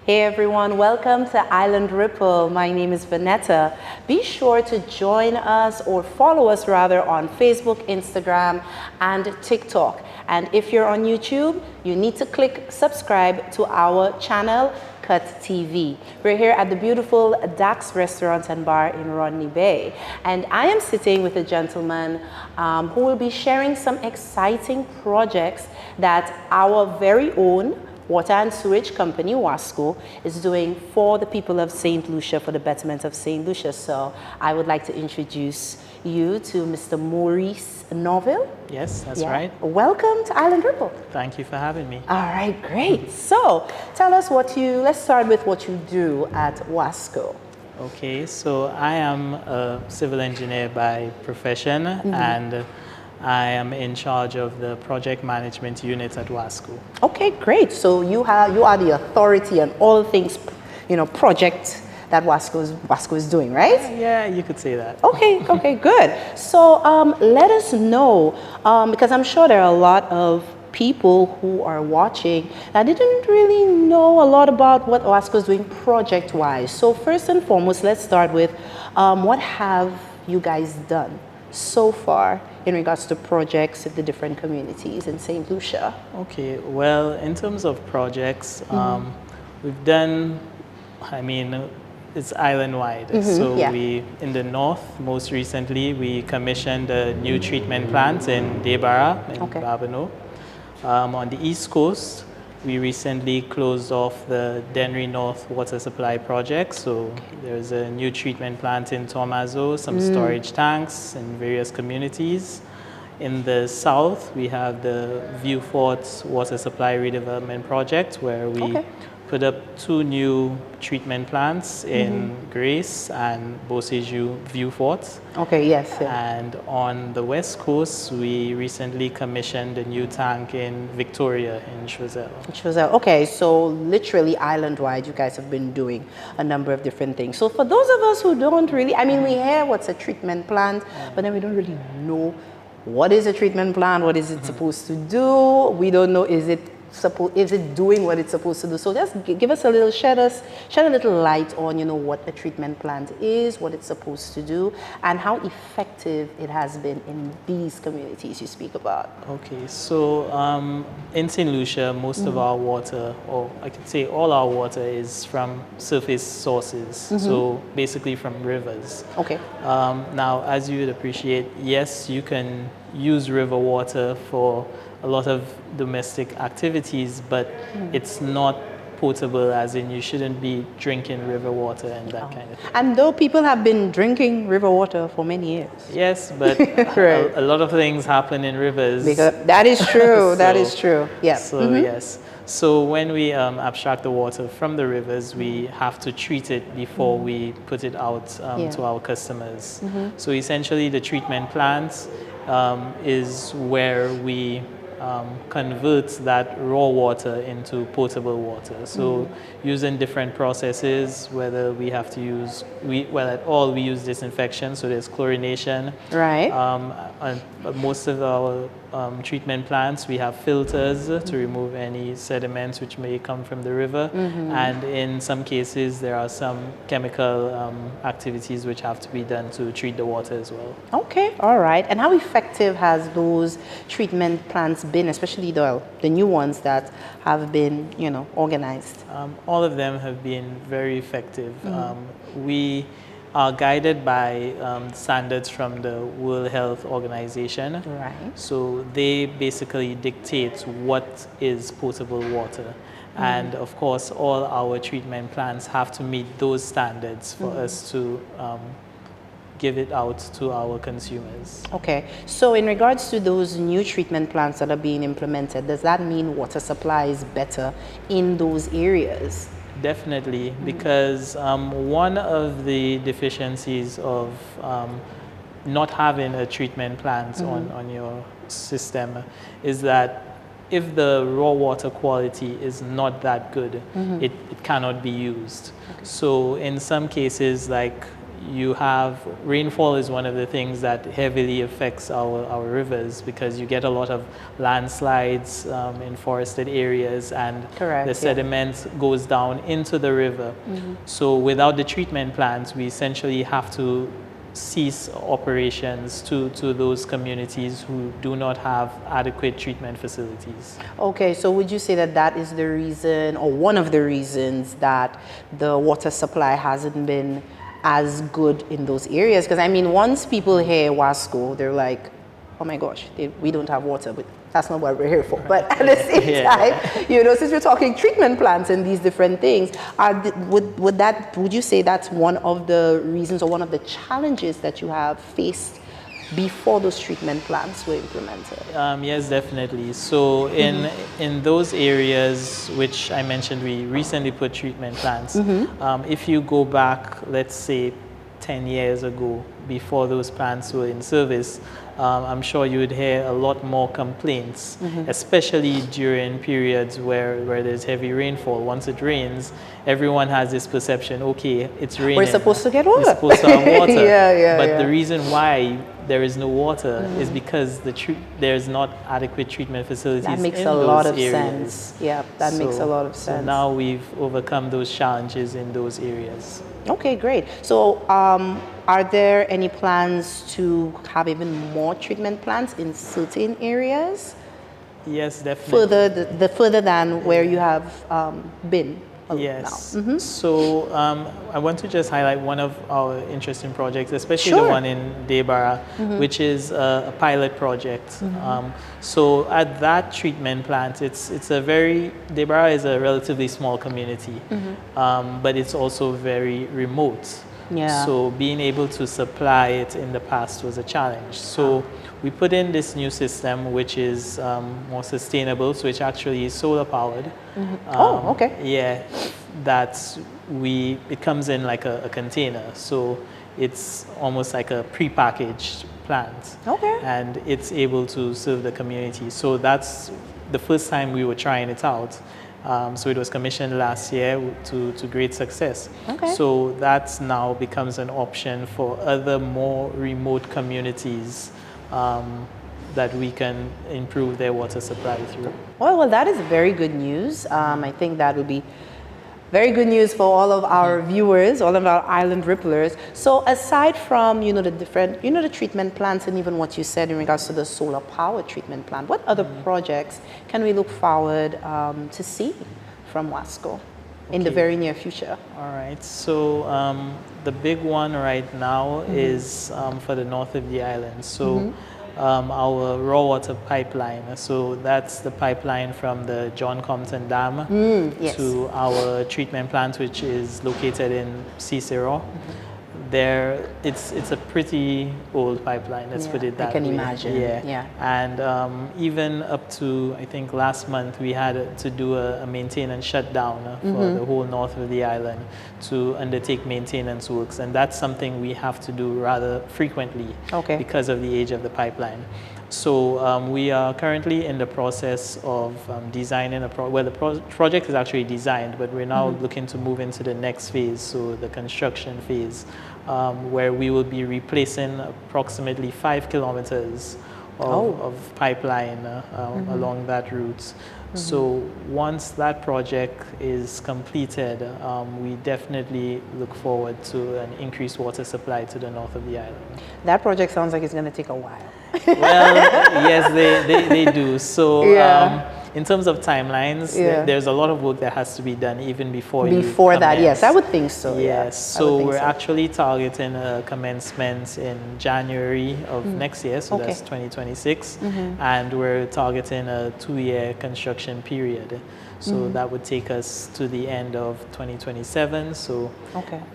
Hey everyone, welcome to Island Ripple. My name is Vanetta. Be sure to join us or follow us rather on Facebook, Instagram, and TikTok. And if you're on YouTube, you need to click subscribe to our channel, Cut TV. We're here at the beautiful Dax Restaurant and Bar in Rodney Bay. And I am sitting with a gentleman who will be sharing some exciting projects that our very own Water and Sewage Company, Wasco, is doing for the people of St. Lucia, for the betterment of St. Lucia. So I would like to introduce you to Mr. Maurice Norville. Yes, that's right. Welcome to Island Ripple. Thank you for having me. All right, great. So tell us let's start with what you do at Wasco. Okay, so I am a civil engineer by profession, and I am in charge of the project management unit at Wasco. Okay, great. So you are the authority on all things, project that Wasco is doing, right? Yeah, you could say that. Okay, good. So let us know, because I'm sure there are a lot of people who are watching that didn't really know a lot about what Wasco is doing project-wise. So first and foremost, let's start with what have you guys done so far in regards to projects in the different communities in St. Lucia? Okay, well, in terms of projects, we've done, it's island-wide. So we, in the north, most recently, we commissioned a new treatment plant in Debara, in Babano. On the east coast, we recently closed off the Dennery North water supply project. So there's a new treatment plant in Tomazo, some storage tanks in various communities. In the south, we have the View Forts water supply redevelopment project, where we put up 2 new treatment plants in Grace and Beausejour View Forts. Okay, yes. And on the west coast, we recently commissioned a new tank in Victoria in Choiseul. Okay, so literally island-wide, you guys have been doing a number of different things. So for those of us who don't really, we hear what's a treatment plant, but then we don't really know what is a treatment plant, what is it supposed to do. We don't know, is it doing what it's supposed to do? So just give us shed a little light on, what a treatment plant is, what it's supposed to do, and how effective it has been in these communities you speak about. Okay, so in St. Lucia, most of our water, or I could say all our water, is from surface sources, so basically from rivers. Okay. Now, as you would appreciate, yes, you can use river water for a lot of domestic activities, but it's not potable, as in you shouldn't be drinking river water and that kind of thing. And though people have been drinking river water for many years. Yes, but a lot of things happen in rivers. Because that is true, that is true, yeah. So yes, so when we abstract the water from the rivers, we have to treat it before we put it out to our customers. So essentially the treatment plant is where we convert that raw water into potable water. So using different processes, whether we have to use, we use disinfection, so there's chlorination. Right. On most of our treatment plants, we have filters to remove any sediments which may come from the river. And in some cases, there are some chemical activities which have to be done to treat the water as well. Okay, all right. And how effective has those treatment plants been, especially the new ones that have been, organized? All of them have been very effective. We are guided by standards from the World Health Organization. Right. So they basically dictate what is potable water. And of course, all our treatment plants have to meet those standards for us to give it out to our consumers. Okay, so in regards to those new treatment plants that are being implemented, does that mean water supply is better in those areas? Definitely, because one of the deficiencies of not having a treatment plant on your system is that if the raw water quality is not that good, it cannot be used. So in some cases, like you have rainfall is one of the things that heavily affects our rivers, because you get a lot of landslides in forested areas, and Correct, the sediment goes down into the river. So without the treatment plants, we essentially have to cease operations to those communities who do not have adequate treatment facilities. Okay, so would you say that that is the reason, or one of the reasons, that the water supply hasn't been as good in those areas? Because I mean, once people hear Wasco, they're like, oh my gosh, we don't have water, but that's not what we're here for. But at the same time, you know, since we're talking treatment plants and these different things, would you say that's one of the reasons or one of the challenges that you have faced before those treatment plants were implemented? Yes, definitely. So in those areas which I mentioned, we recently put treatment plants. If you go back, let's say 10 years ago, before those plants were in service, I'm sure you would hear a lot more complaints, especially during periods where there's heavy rainfall. Once it rains, everyone has this perception, okay, it's raining. We're supposed to get water. We're supposed to have water. But the reason why there is no water is because there's not adequate treatment facilities in those areas. That makes a lot of sense. Yeah, that makes a lot of sense. So now we've overcome those challenges in those areas. Okay, great. So are there any plans to have even more treatment plants in certain areas? Yes, definitely. Further than where you have been yes. now? So I want to just highlight one of our interesting projects, especially the one in Debara, which is a pilot project. So at that treatment plant, Debara is a relatively small community, but it's also very remote. Yeah. So being able to supply it in the past was a challenge. So we put in this new system, which is more sustainable, so it's actually solar powered. Oh, okay. Yeah, it comes in like a container, so it's almost like a prepackaged plant. Okay. And it's able to serve the community. So that's the first time we were trying it out. So it was commissioned last year to great success. Okay. So that now becomes an option for other more remote communities that we can improve their water supply through. Well, that is very good news. I think that would be very good news for all of our viewers, all of our island ripplers. So aside from, the different, the treatment plants and even what you said in regards to the solar power treatment plant, what other projects can we look forward to see from Wasco in the very near future? All right. So the big one right now is for the north of the island. So our raw water pipeline. So that's the pipeline from the John Compton Dam to our treatment plant, which is located in Cicero. It's a pretty old pipeline, let's put it that way. I can imagine. Yeah. And even up to, I think last month, we had to do a maintenance shutdown for the whole north of the island to undertake maintenance works. And that's something we have to do rather frequently because of the age of the pipeline. So we are currently in the process of designing the project is actually designed, but we're now looking to move into the next phase, so the construction phase, where we will be replacing approximately 5 kilometers of pipeline along that route. So once that project is completed, we definitely look forward to an increased water supply to the north of the island. That project sounds like it's going to take a while. Well, yes, they do. So in terms of timelines, there's a lot of work that has to be done even before that. Yes, I would think so. Yes, so we're actually targeting a commencement in January of next year, so that's 2026, and we're targeting a 2-year construction period. So that would take us to the end of 2027. So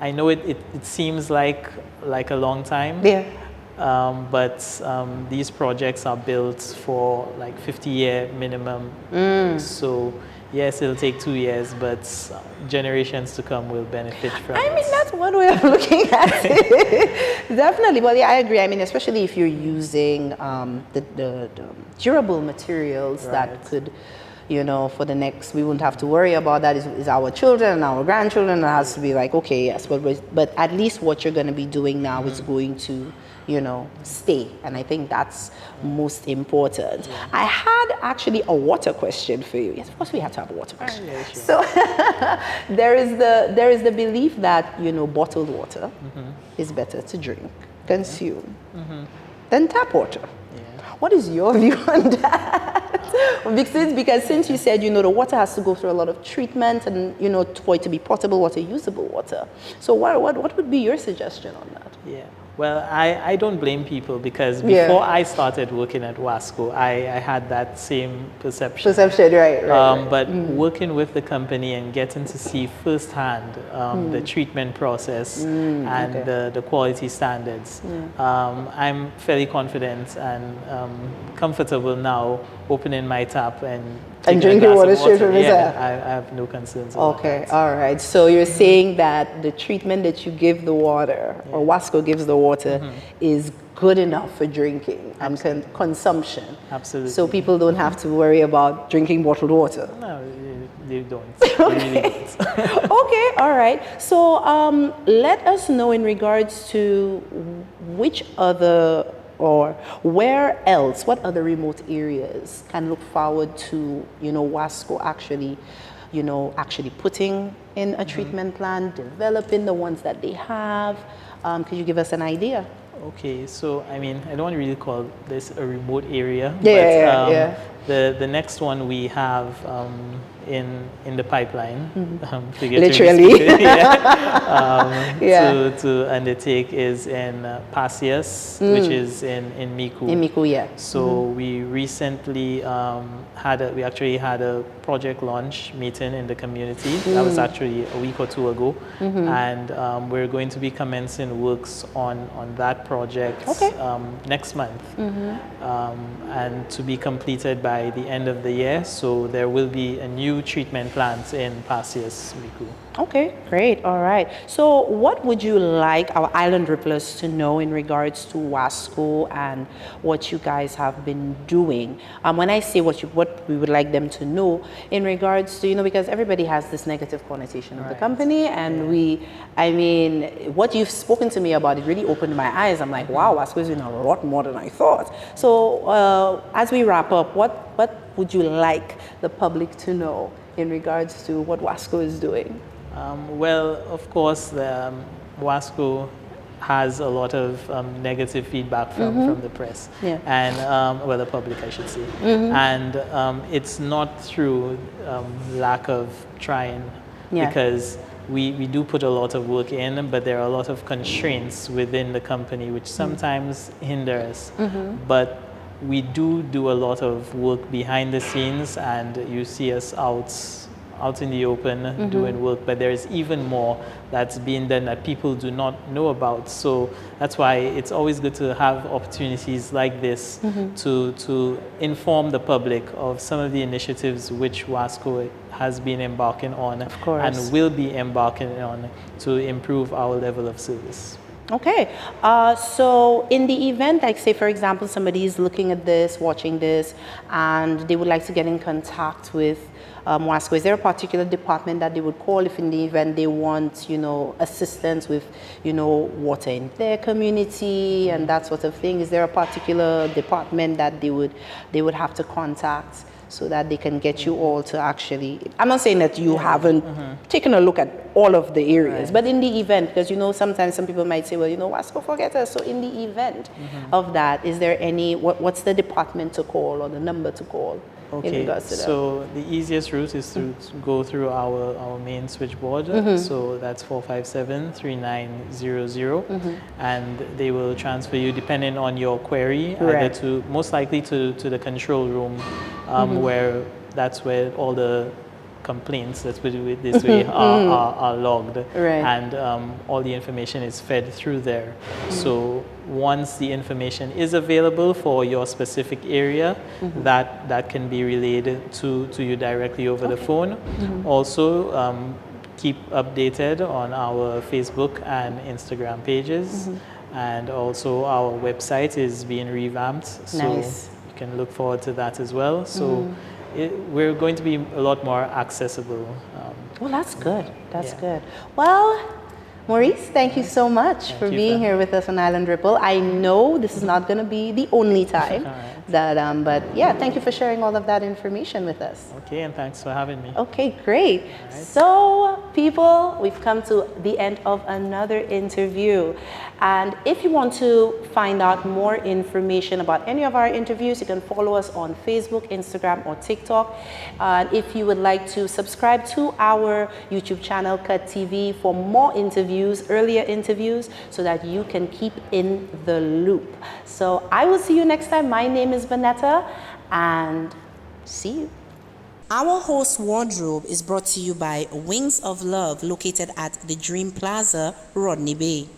I know it seems like a long time. Yeah. But these projects are built for like 50-year minimum. So yes, it'll take 2 years, but generations to come will benefit from it. I mean, that's one way of looking at it. Definitely. Well, yeah, I agree. I mean, especially if you're using the durable materials that could you know, for the next, we wouldn't have to worry about that. Is our children and our grandchildren. It has to be like, okay, yes, but at least what you're going to be doing now is going to, you know, stay. And I think that's most important. I had actually a water question for you. Yes, of course we have to have a water question. Yeah, sure. So there is the belief that, you know, bottled water is better to drink, consume, than tap water. What is your view on that? Because since you said, you know, the water has to go through a lot of treatment and, you know, for it to be potable water, usable water. So what would be your suggestion on that? Yeah. Well, I don't blame people because before I started working at Wasco, I had that same perception. Right. But working with the company and getting to see firsthand the treatment process and the quality standards, I'm fairly confident and comfortable now opening my tap and drinking water straight from the tap. I have no concerns about that. Okay, all right. So you're saying that the treatment that you give the water, or Wasco gives the water, is good enough for drinking and consumption. Absolutely. So people don't have to worry about drinking bottled water. No, they don't. They really don't. Okay, all right. So let us know in regards to which other or where else, what other remote areas can look forward to, you know, Wasco actually, you know, actually putting in a treatment plan, developing the ones that they have. Could you give us an idea? Okay, so I mean, I don't really call this a remote area, the next one we have in the pipeline, literally, to undertake is in Pasias, which is in Miku. In Miku, yeah. So we recently we actually had a project launch meeting in the community. That was actually a week or two ago, and we're going to be commencing works on that project next month, and to be completed by the end of the year. So there will be a new treatment plant in Pasias, Miku. Okay, great. All right. So what would you like our island ripplers to know in regards to Wasco and what you guys have been doing? When I say what we would like them to know in regards to, you know, because everybody has this negative connotation of the company, and I mean, what you've spoken to me about, it really opened my eyes. I'm like, wow, Wasco is doing a lot more than I thought. So as we wrap up, what would you like the public to know in regards to what Wasco is doing? Well, of course, Wasco has a lot of negative feedback from the press and well, the public, I should say, and it's not through lack of trying, because we do put a lot of work in, but there are a lot of constraints within the company which sometimes hinder us. But we do a lot of work behind the scenes, and you see us out in the open doing work, but there is even more that's being done that people do not know about. So that's why it's always good to have opportunities like this to inform the public of some of the initiatives which Wasco has been embarking on and will be embarking on to improve our level of service. Okay, so in the event, like say for example, somebody is looking at this, watching this, and they would like to get in contact with Wasco, is there a particular department that they would call if in the event they want, you know, assistance with, you know, water in their community and that sort of thing? Is there a particular department that they would have to contact so that they can get you all to actually, I'm not saying that you haven't taken a look at all of the areas, but in the event, because, you know, sometimes some people might say, well, you know, Wasco forget us. So in the event of that, is there any, what's the department to call or the number to call? Okay, so the easiest route is to go through our main switchboard. So that's 457-3900, and they will transfer you depending on your query, either to most likely to the control room, where that's where all the complaints, let's put it this way, are logged, and all the information is fed through there. So once the information is available for your specific area, that can be relayed to you directly over the phone. Also, keep updated on our Facebook and Instagram pages, and also our website is being revamped, so you can look forward to that as well. So we're going to be a lot more accessible. Well, that's good. That's good. Well, Maurice, thank you so much for being here with us on Island Ripple. I know this is not going to be the only time that, but yeah, thank you for sharing all of that information with us. Okay, and thanks for having me. Okay, great. So, people, we've come to the end of another interview. And if you want to find out more information about any of our interviews, you can follow us on Facebook, Instagram, or TikTok. And if you would like to subscribe to our YouTube channel, Cut TV, for more interviews, earlier interviews, so that you can keep in the loop. So I will see you next time. My name is Vanetta, and see you. Our host wardrobe is brought to you by Wings of Love, located at the Dream Plaza, Rodney Bay.